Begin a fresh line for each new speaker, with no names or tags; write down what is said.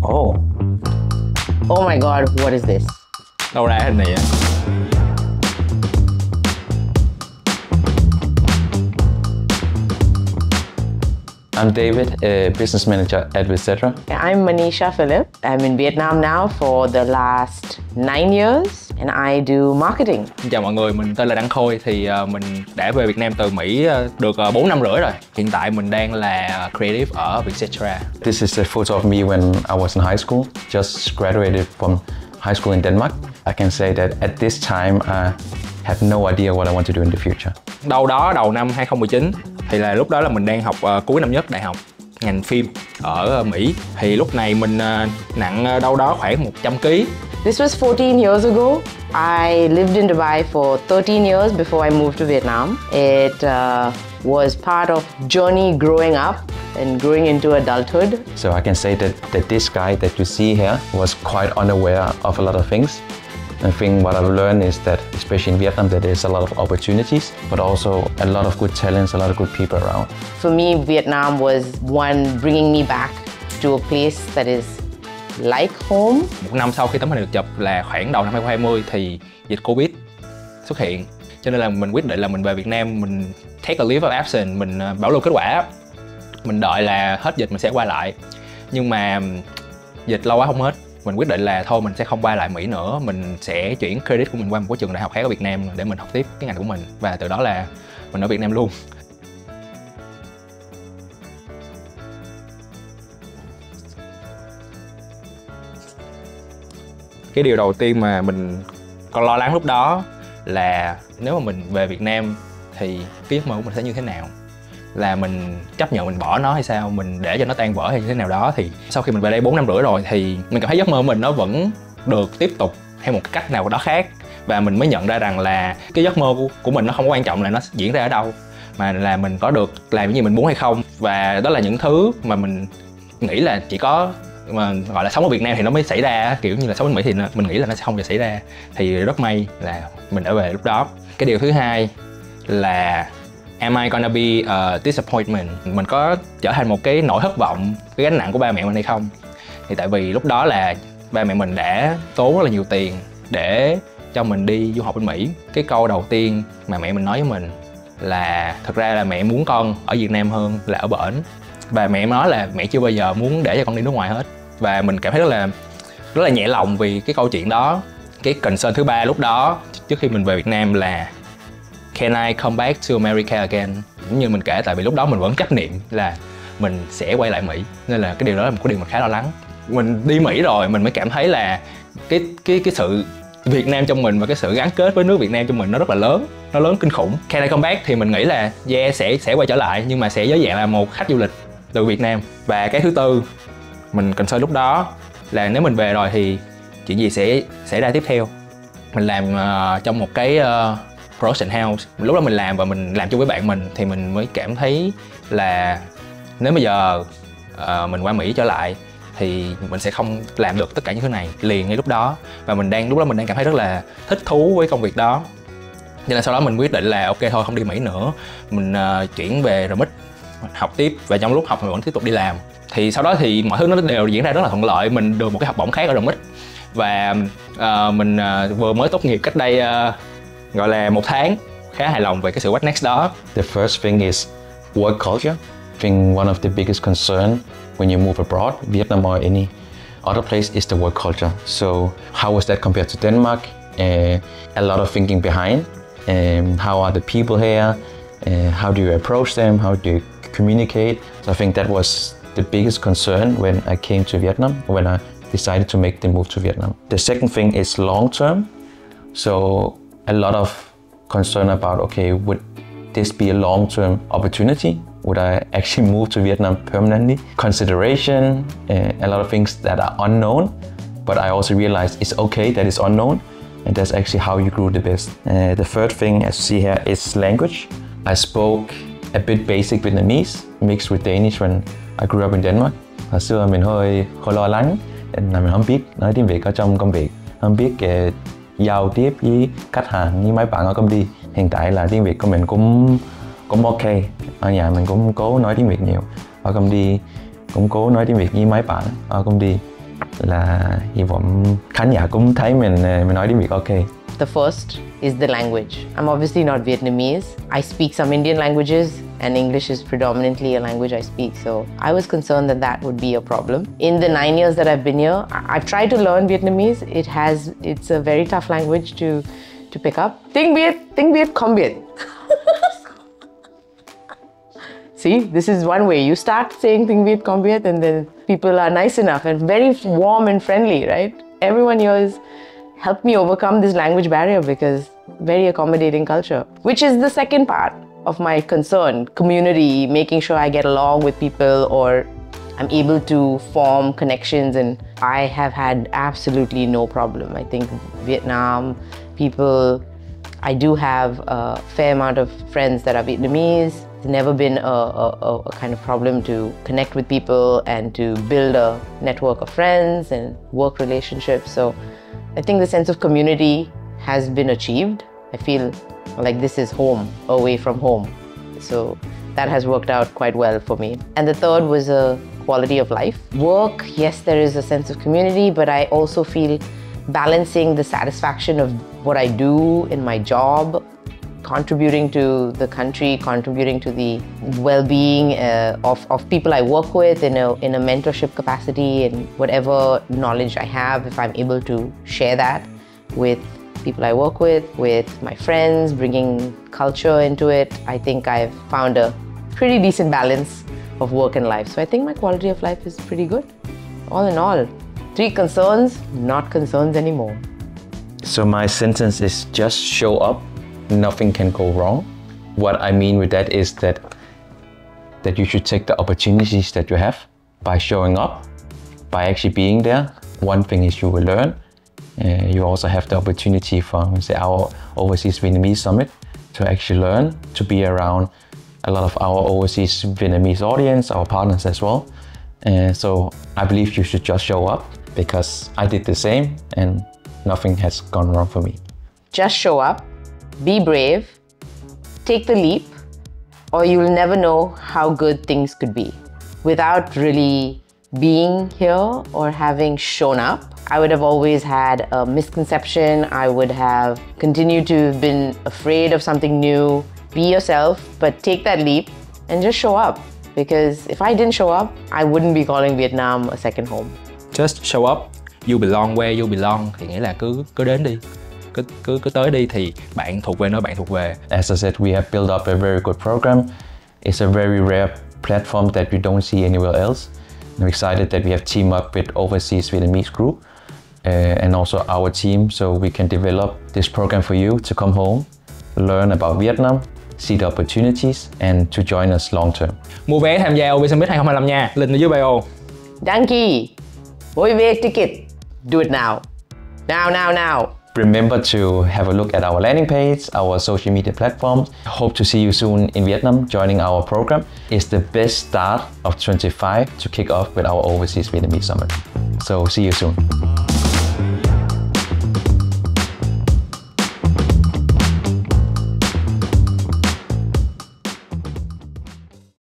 Oh. Oh my god, what is this?
Đâu ra hình này á?
I'm David, a business manager at Vietcetera.
I'm Manisha Philip. I'm in Vietnam now for the last 9 years and I do marketing.
Chào mọi người, mình tên là Đăng Khôi. Thì mình đã về Việt Nam từ Mỹ được 4 năm rưỡi rồi. Hiện tại mình đang là creative ở Vietcetera.
This is a photo of me when I was in high school, just graduated from high school in Denmark. I can say that at this time I have no idea what I want to do in the future.
Đâu đó đầu năm 2019 thì là lúc đó là mình đang học cuối năm nhất đại học ngành phim ở Mỹ. Thì lúc này mình nặng đâu đó khoảng 100 kg.
This was 14 years ago. I lived in Dubai for 13 years before I moved to Vietnam. It was part of journey growing up and growing into adulthood.
So I can say that this guy that you see here was quite unaware of a lot of things. I think what I've learned is that, especially in Vietnam, that there's a lot of opportunities, but also a lot of good talents, a lot of good people around.
For me, Vietnam was one bringing me back to a place that is like home.
Một năm sau khi tấm hình được chụp là khoảng đầu năm 2020 thì dịch Covid xuất hiện. Cho nên là mình quyết định là mình về Việt Nam, mình take a leave of absence, mình bảo lưu kết quả. Mình đợi là hết dịch mình sẽ quay lại. Nhưng mà dịch lâu quá không hết. Mình quyết định là thôi mình sẽ không quay lại Mỹ nữa. Mình sẽ chuyển credit của mình qua một cái trường đại học khác ở Việt Nam để mình học tiếp cái ngành của mình. Và từ đó là mình ở Việt Nam luôn. Cái điều đầu tiên mà mình còn lo lắng lúc đó là nếu mà mình về Việt Nam thì cái giấc mơ của mình sẽ như thế nào? Là mình chấp nhận mình bỏ nó hay sao? Mình để cho nó tan vỡ hay như thế nào đó? Thì sau khi mình về đây 4 năm rưỡi rồi thì mình cảm thấy giấc mơ của mình nó vẫn được tiếp tục theo một cách nào đó khác. Và mình mới nhận ra rằng là cái giấc mơ của mình nó không có quan trọng là nó diễn ra ở đâu, mà là mình có được làm những gì mình muốn hay không. Và đó là những thứ mà mình nghĩ là chỉ có mà gọi là sống ở Việt Nam thì nó mới xảy ra, kiểu như là sống ở Mỹ thì mình nghĩ là nó sẽ không thể xảy ra. Thì rất may là mình đã về lúc đó. Cái điều thứ hai là am I gonna be a disappointment? Mình có trở thành một cái nỗi thất vọng, cái gánh nặng của ba mẹ mình hay không? Thì tại vì lúc đó là ba mẹ mình đã tốn rất là nhiều tiền để cho mình đi du học bên Mỹ. Cái câu đầu tiên mà mẹ mình nói với mình là thực ra là mẹ muốn con ở Việt Nam hơn là ở bển. Và mẹ nói là mẹ chưa bao giờ muốn để cho con đi nước ngoài hết. Và mình cảm thấy rất là nhẹ lòng vì cái câu chuyện đó. Cái concern thứ ba lúc đó trước khi mình về Việt Nam là can I come back to America again? Cũng như mình kể, tại vì lúc đó mình vẫn chấp niệm là mình sẽ quay lại Mỹ. Nên là cái điều đó là một cái điều mình khá lo lắng. Mình đi Mỹ rồi mình mới cảm thấy là cái sự Việt Nam trong mình và cái sự gắn kết với nước Việt Nam trong mình nó rất là lớn. Nó lớn kinh khủng. Can I come back thì mình nghĩ là yeah, sẽ quay trở lại, nhưng mà sẽ giới dạng là một khách du lịch từ Việt Nam. Và cái thứ tư mình concern lúc đó là nếu mình về rồi thì chuyện gì sẽ xảy ra tiếp theo. Mình làm trong một cái production house. Lúc đó mình làm và mình làm chung với bạn mình thì mình mới cảm thấy là nếu bây giờ mình qua Mỹ trở lại thì mình sẽ không làm được tất cả những thứ này liền ngay lúc đó. Và lúc đó mình đang cảm thấy rất là thích thú với công việc đó. Cho nên sau đó mình quyết định là ok thôi, không đi Mỹ nữa. Mình chuyển về RMIT học tiếp, và trong lúc học mình vẫn tiếp tục đi làm. Thì sau đó thì mọi thứ nó đều diễn ra rất là thuận lợi. Mình được một cái học bổng khác ở RMIT. Và mình vừa mới tốt nghiệp cách đây gọi là 1 tháng, khá hài lòng về cái sự what's next đó.
The first thing is work culture. I think one of the biggest concern when you move abroad, Vietnam or any other place, is the work culture. So how was that compared to Denmark? A lot of thinking behind. How are the people here? How do you approach them? How do you communicate? So I think that was the biggest concern when I came to Vietnam, when I decided to make the move to Vietnam. The second thing is long term. So a lot of concern about, okay, would this be a long-term opportunity? Would I actually move to Vietnam permanently? Consideration, a lot of things that are unknown, but I also realized it's okay that it's unknown, and that's actually how you grow the best. The third thing, as you see here, is language. I spoke a bit basic Vietnamese mixed with Danish when I grew up in Denmark. Hồi xưa mình hơi lo lắng là mình không biết nói tiếng Việt ở trong công việc, không biết giao tiếp với khách hàng, với mấy bạn ở công ty. Hiện tại là tiếng Việt của mình cũng ok. Ở nhà mình cũng cố nói tiếng Việt nhiều. Ở công ty cũng cố nói tiếng Việt với mấy bạn ở công ty. là hy vọng khán giả cũng thấy mình nói tiếng Việt ok.
The first is the language. I'm obviously not Vietnamese. I speak some Indian languages and English is predominantly a language I speak. So I was concerned that that would be a problem. In the 9 years that I've been here, I've tried to learn Vietnamese. It's a very tough language to pick up. Tiếng Việt, không biết. See, this is one way. You start saying tiếng Việt, không biết, and then people are nice enough and very warm and friendly, right? Everyone here has helped me overcome this language barrier because very accommodating culture, which is the second part of my concern, community, making sure I get along with people or I'm able to form connections, and I have had absolutely no problem. I think Vietnam people, I do have a fair amount of friends that are Vietnamese. It's never been a kind of problem to connect with people and to build a network of friends and work relationships. So I think the sense of community has been achieved. I feel like this is home, away from home. So that has worked out quite well for me. And the third was a quality of life. Work, yes, there is a sense of community, but I also feel balancing the satisfaction of what I do in my job, contributing to the country, contributing to the well-being of people I work with in a mentorship capacity, and whatever knowledge I have, if I'm able to share that with people I work with my friends, bringing culture into it, I think I've found a pretty decent balance of work and life. So I think my quality of life is pretty good, all in all. 3 concerns, not concerns anymore.
So my sentence is just show up, nothing can go wrong. What I mean with that is that you should take the opportunities that you have by showing up, by actually being there. One thing is you will learn. You also have the opportunity from, say, our Overseas Vietnamese Summit to actually learn, to be around a lot of our overseas Vietnamese audience, our partners as well. So I believe you should just show up, because I did the same and nothing has gone wrong for me.
Just show up, be brave, take the leap, or you'll never know how good things could be. Without really being here or having shown up, I would have always had a misconception. I would have continued to have been afraid of something new. Be yourself, but take that leap and just show up. Because if I didn't show up, I wouldn't be calling Vietnam a second home.
Just show up, you belong where you belong, thì nghĩa là cứ đến đi, cứ tới đi, thì bạn thuộc về nơi bạn thuộc về.
As I said, we have built up a very good program. It's a very rare platform that we don't see anywhere else. I'm excited that we have teamed up with Overseas Vietnamese Group and also our team, so we can develop this program for you to come home, learn about Vietnam, see the opportunities and to join us long term.
Mua vé tham gia OV Summit 2025 nha, link ở dưới bio.
Danke! Voi ticket. Do it now. Now.
Remember to have a look at our landing page, our social media platforms. Hope to see you soon in Vietnam joining our program. It's the best start of 25 to kick off with our Overseas Vietnamese Summit. So see you soon.